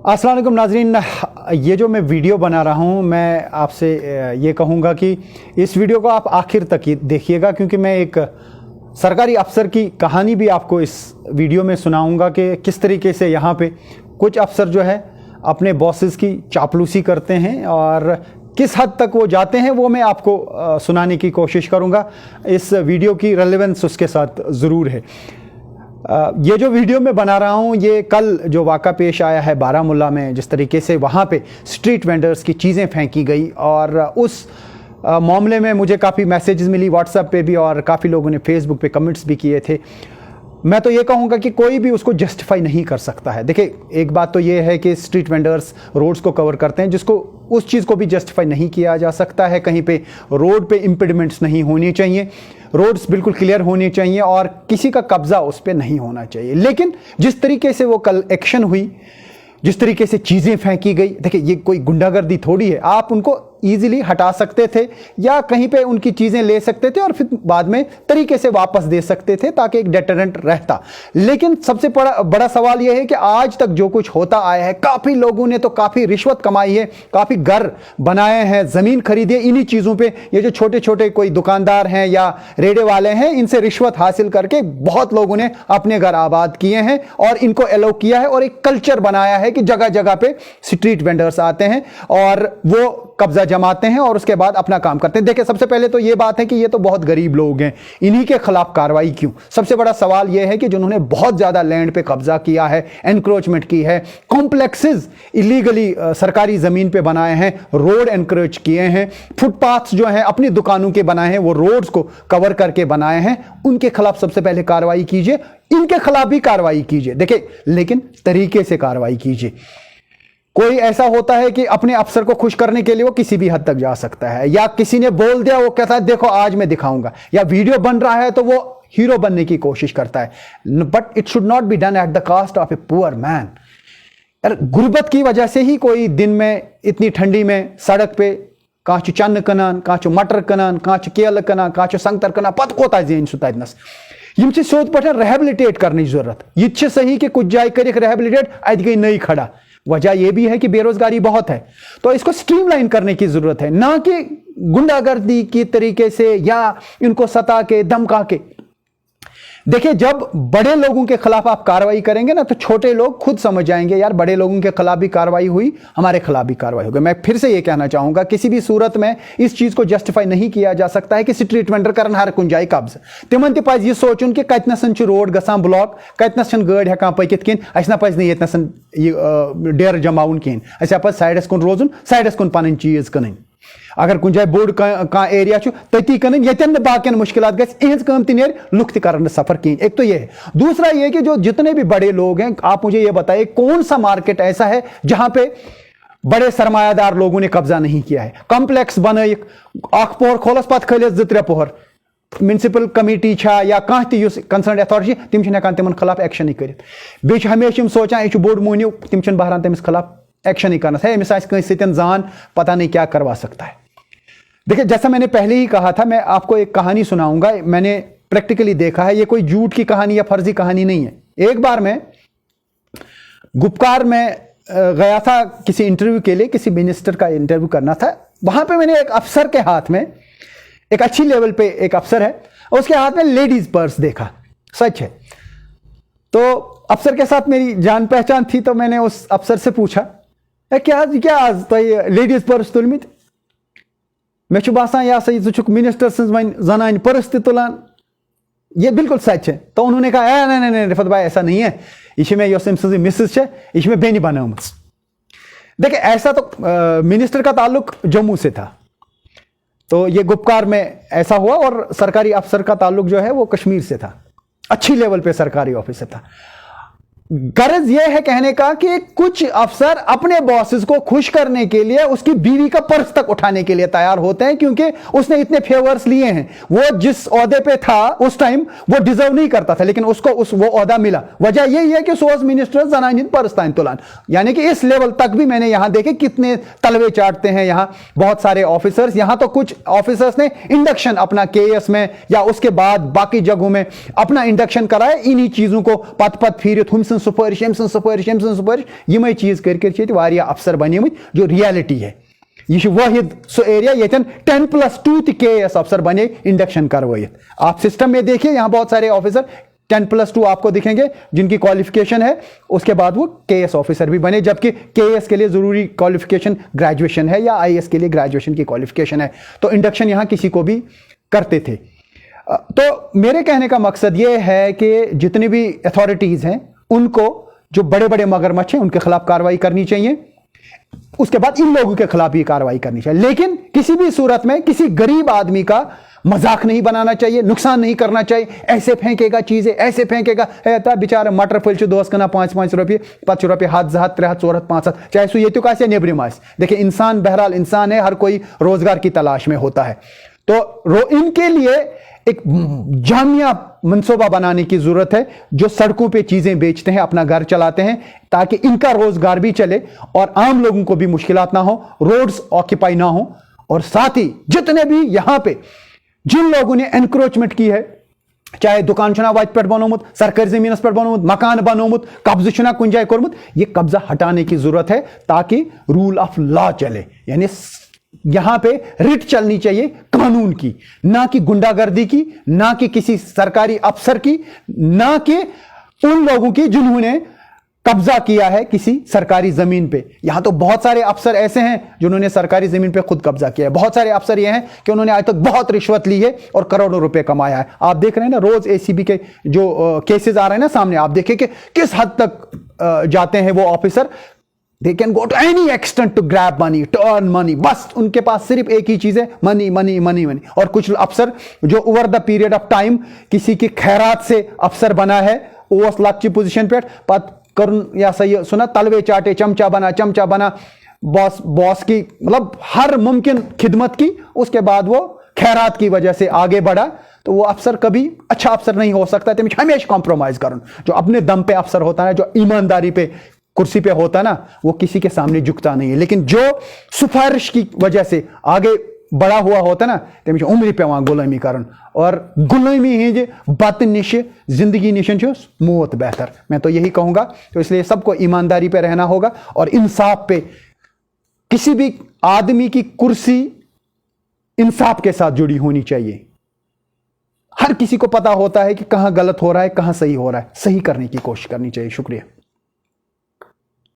अस्सलाम वालेकुम नाज़रीन, ये जो मैं वीडियो बना रहा हूँ मैं आपसे ये कहूँगा कि इस वीडियो को आप आखिर तक ही देखिएगा, क्योंकि मैं एक सरकारी अफसर की कहानी भी आपको इस वीडियो में सुनाऊँगा कि किस तरीके से यहाँ पे कुछ अफसर जो है अपने बॉसेस की चापलूसी करते हैं और किस हद तक वो जाते हैं, वो मैं आपको सुनाने की कोशिश करूँगा। इस वीडियो की रेलेवेंस उसके साथ ज़रूर है। ये जो वीडियो मैं बना रहा हूँ ये कल जो वाक़ा पेश आया है बारामुल्ला में, जिस तरीके से वहाँ पे स्ट्रीट वेंडर्स की चीज़ें फेंकी गई, और उस मामले में मुझे काफ़ी मैसेजेस मिली व्हाट्सएप पे भी, और काफ़ी लोगों ने फेसबुक पे कमेंट्स भी किए थे। मैं तो ये कहूँगा कि कोई भी उसको जस्टिफाई नहीं कर सकता है। देखिए, एक बात तो ये है कि स्ट्रीट वेंडर्स रोड्स को कवर करते हैं, जिसको उस चीज़ को भी जस्टिफाई नहीं किया जा सकता है। कहीं पे रोड पे इम्पीडिमेंट्स नहीं होनी चाहिए, रोड्स बिल्कुल क्लियर होनी चाहिए और किसी का कब्जा उस पर नहीं होना चाहिए। लेकिन जिस तरीके से वो कल एक्शन हुई, जिस तरीके से चीज़ें फेंकी गई, देखिए ये कोई गुंडागर्दी थोड़ी है। आप उनको ईजिली हटा सकते थे या कहीं पे उनकी चीज़ें ले सकते थे और फिर बाद में तरीके से वापस दे सकते थे ताकि एक डेटरेंट रहता। लेकिन सबसे बड़ा सवाल यह है कि आज तक जो कुछ होता आया है, काफ़ी लोगों ने तो काफ़ी रिश्वत कमाई है, काफ़ी घर बनाए हैं, ज़मीन खरीदी है इन्हीं चीज़ों पे। ये जो छोटे छोटे कोई दुकानदार हैं या रेड़े वाले हैं, इनसे रिश्वत हासिल करके बहुत लोगों ने अपने घर आबाद किए हैं और इनको एलो किया है और एक कल्चर बनाया है कि जगह जगह पे स्ट्रीट वेंडर्स आते हैं और वो कब्जा जमाते हैं और उसके बाद अपना काम करते हैं। देखिए, सबसे पहले तो ये बात है कि ये तो बहुत गरीब लोग हैं, इन्हीं के खिलाफ कार्रवाई क्यों? सबसे बड़ा सवाल ये है कि जिन्होंने बहुत ज्यादा लैंड पे कब्जा किया है, एनक्रोचमेंट की है, कॉम्प्लेक्सेस इलीगली सरकारी जमीन पे बनाए हैं, रोड एनक्रोच किए हैं, फुटपाथ जो है अपनी दुकानों के बनाए हैं, वो रोड्स को कवर करके बनाए हैं, उनके खिलाफ सबसे पहले कार्रवाई कीजिए। इनके खिलाफ भी कार्रवाई कीजिए, देखिए, लेकिन तरीके से कार्रवाई कीजिए। कोई ऐसा होता है कि अपने अफसर को खुश करने के लिए वो किसी भी हद तक जा सकता है, या किसी ने बोल दिया वो कहता है देखो आज मैं दिखाऊंगा, या वीडियो बन रहा है तो वो हीरो बनने की कोशिश करता है। But it should not be done at the cost of a poor man. गुर्बत की वजह से ही कोई दिन में इतनी ठंडी में सड़क पे कांच चन्न कनान, कांच मटर कनान, कांच केल कनान, कांच संगतर कनान, पत कोता जेन सु ततनस यम से सोद पठ रिहेबिलिटेट करने जरूरत। ये सही कि कुछ जाय कर रिहेबिलिटेट, अत गई नई खड़ा। वजह यह भी है कि बेरोजगारी बहुत है, तो इसको स्ट्रीमलाइन करने की जरूरत है, ना कि गुंडागर्दी की तरीके से या इनको सता के धमका के। देखिए, जब बड़े लोगों के खिलाफ आप कार्रवाई करेंगे ना, तो छोटे लोग खुद समझ जाएंगे यार बड़े लोगों के खिलाफ भी कार्रवाई हुई, हमारे खिलाफ भी कार्रवाई होगी। मैं फिर से ये कहना चाहूंगा, किसी भी सूरत में इस चीज को जस्टिफाई नहीं किया जा सकता है कि स्ट्रीट वेंडर करन हर कुन जाए कब्जा। तिमन तह पज यह सोचुन कि कतनसन रोड गसान ब्लॉक, कतनस गाड़ी हेकान पकित किन, अस पज नतनसन डेर जमाउन किन, अस पज साइडस कुन रोजुन, साइडस कुन पन चीज कन। अगर कुछ जाए बोर्ड का एरिया तती कन यन बाकियन मुश्किलात गहज कम तिर लुक तक सफर कहीं। एक तो ये है। दूसरा ये कि जो जितने भी बड़े लोग हैं, आप मुझे ये बताइए कौन सा मार्केट ऐसा है जहां पे बड़े सरमायादार लोगों ने कब्जा नहीं किया है? कॉम्प्लेक्स बन पोहर खोलस पत खलिस 2-3 पोहर, म्यूनिसिपल कमेटी या कंसर्न अथॉरिटी तिम तिमन खिलाफ एक्शन ही कर। बे हमेशा सोचान यह बोर्ड मोहनिव, तिम बहरान तमिस खिलाफ एक्शन ही करना है। अमिस जान पता नहीं क्या करवा सकता है। देखिए, जैसा मैंने पहले ही कहा था, मैं आपको एक कहानी सुनाऊंगा। मैंने प्रैक्टिकली देखा है, ये कोई झूठ की कहानी या फर्जी कहानी नहीं है। एक बार मैं गुपकार में गया था किसी इंटरव्यू के लिए, किसी मिनिस्टर का इंटरव्यू करना था। वहां पे मैंने एक अफसर के हाथ में, एक अच्छी लेवल पे एक अफसर है, उसके हाथ में लेडीज पर्स देखा। सच है। तो अफसर के साथ मेरी जान पहचान थी, तो मैंने उस अफसर से पूछा क्या आज तो लेडीज पर्स तुलमित? मे बासान यह सा चुक मिनिस्टर वन जनान पर्स तुलान, ये बिल्कुल सच है। तो उन्होंने कहा नहीं रिफत भाई ऐसा नहीं है, यह मे मिसेस है, यह मे बेन बनाम। देखिए, ऐसा तो मिनिस्टर का ताल्लुक जम्मू से था, तो ये गुपकार में ऐसा हुआ, और सरकारी अफसर का ताल्लुक जो है वो कश्मीर से था, अच्छी लेवल पे सरकारी ऑफिसर था। गरज यह है कहने का कि कुछ अफसर अपने बॉसेस को खुश करने के लिए उसकी बीवी का पर्स तक उठाने के लिए तैयार होते हैं, क्योंकि उसने इतने फेवर्स लिए हैं। वो जिस ओहदे पे था उस टाइम वो डिजर्व नहीं करता था, लेकिन उसको वो ओहदा मिला। वजह यही है कि सोज मिनिस्टर जनानिन पर्स ताइन तुलान, यानी कि इस लेवल तक भी मैंने यहां देखे कितने तलवे चाटते हैं यहां बहुत सारे ऑफिसर्स। यहां तो कुछ ऑफिसर्स ने इंडक्शन अपना केएस में या उसके बाद बाकी जगहों में अपना इंडक्शन कराया, इन्हीं चीजों को पथ पथ फिर सुपारिश यम चीज कर अफसर बनेमत जो रियलिटी है। यह वाहिद सो एरिया यन 10+2 KAS अफसर बने इंडक्शन करवाइट। आप सिस्टम में देखिए यहाँ बहुत सारे ऑफिसर 10+2 आपको दिखेंगे जिनकी क्वालिफिकेशन है, उसके बाद वो KAS ऑफिसर भी बने, जबकि KAS के लिए जरूरी क्वालिफिकेशन ग्रेजुएशन है या IAS के लिए ग्रेजुएशन की क्वालिफिकेशन है। तो इंडक्शन यहां किसी को भी करते थे। तो मेरे कहने का मकसद ये है कि जितनी भी अथॉरिटीज हैं उनको, जो बड़े बड़े मगरमच्छ हैं उनके खिलाफ कार्रवाई करनी चाहिए, उसके बाद इन लोगों के खिलाफ भी कार्रवाई करनी चाहिए। लेकिन किसी भी सूरत में किसी गरीब आदमी का मजाक नहीं बनाना चाहिए, नुकसान नहीं करना चाहिए। ऐसे फेंकेगा चीजें, ऐसे फेंकेगा बेचारा मटर फल दोस्त कना 5 रुपये, पत रुपये 1 2 3 4 5 चाहे सो ये आस या नेबरिम आस। देखिए इंसान बहरहाल इंसान है, हर कोई रोजगार की तलाश में होता है। तो इनके लिए एक जामिया मनसूबा बनाने की जरूरत है, जो सड़कों पे चीजें बेचते हैं, अपना घर चलाते हैं, ताकि इनका रोजगार भी चले और आम लोगों को भी मुश्किलात ना हो, रोड्स ऑक्यूपाई ना हो। और साथ ही जितने भी यहां पे जिन लोगों ने एनक्रोचमेंट की है, चाहे दुकान छुना वत पे बनोमुत, सरकारी जमीन पे बनोमुत, मकान बनोमुत, कब्जा छुना कुन जाए कोरमुत, यह कब्जा हटाने की जरूरत है ताकि रूल ऑफ लॉ चले। यानी यहां पे रिट चलनी चाहिए कानून की, ना कि गुंडागर्दी की, ना कि किसी सरकारी अफसर की, ना कि उन लोगों की जिन्होंने कब्जा किया है किसी सरकारी जमीन पे। यहां तो बहुत सारे अफसर ऐसे हैं जिन्होंने सरकारी जमीन पे खुद कब्जा किया है। बहुत सारे अफसर ये हैं कि उन्होंने आज तक बहुत रिश्वत ली है और करोड़ों रुपए कमाया है। आप देख रहे हैं ना रोज ACB के जो केसेस आ रहे हैं ना सामने, आप देखिए कि किस हद तक जाते हैं वो officer. They can go to any extent to grab money, to earn money. बस उनके पास सिर्फ एक ही चीज है, मनी मनी मनी मनी। और कुछ अफसर जो over the period of time किसी की खैरात से अफसर बना है, वो लक्ष्य पोजीशन पे पत करुन या सही सुना तलवे चाटे, चमचा बना बॉस की मतलब हर मुमकिन खिदमत की, उसके बाद वो खैरात की वजह से आगे बढ़ा। तो वो अफसर कभी अच्छा अफसर नहीं हो सकता। तो हमेशा कॉम्प्रोमाइज करूं, जो अपने दम पे अफसर होता है, जो ईमानदारी पे कुर्सी पे होता ना, वो किसी के सामने झुकता नहीं है। लेकिन जो सिफारिश की वजह से आगे बड़ा हुआ होता ना, तमिस उम्र पे गुलामी करन, और गुलामी हिंज बत निश जिंदगी निशन मौत बेहतर। मैं तो यही कहूंगा। तो इसलिए सबको ईमानदारी पे रहना होगा और इंसाफ पे, किसी भी आदमी की कुर्सी इंसाफ के साथ जुड़ी होनी चाहिए। हर किसी को पता होता है कि कहां गलत हो रहा है, कहां सही हो रहा है, सही करने की कोशिश करनी चाहिए। शुक्रिया।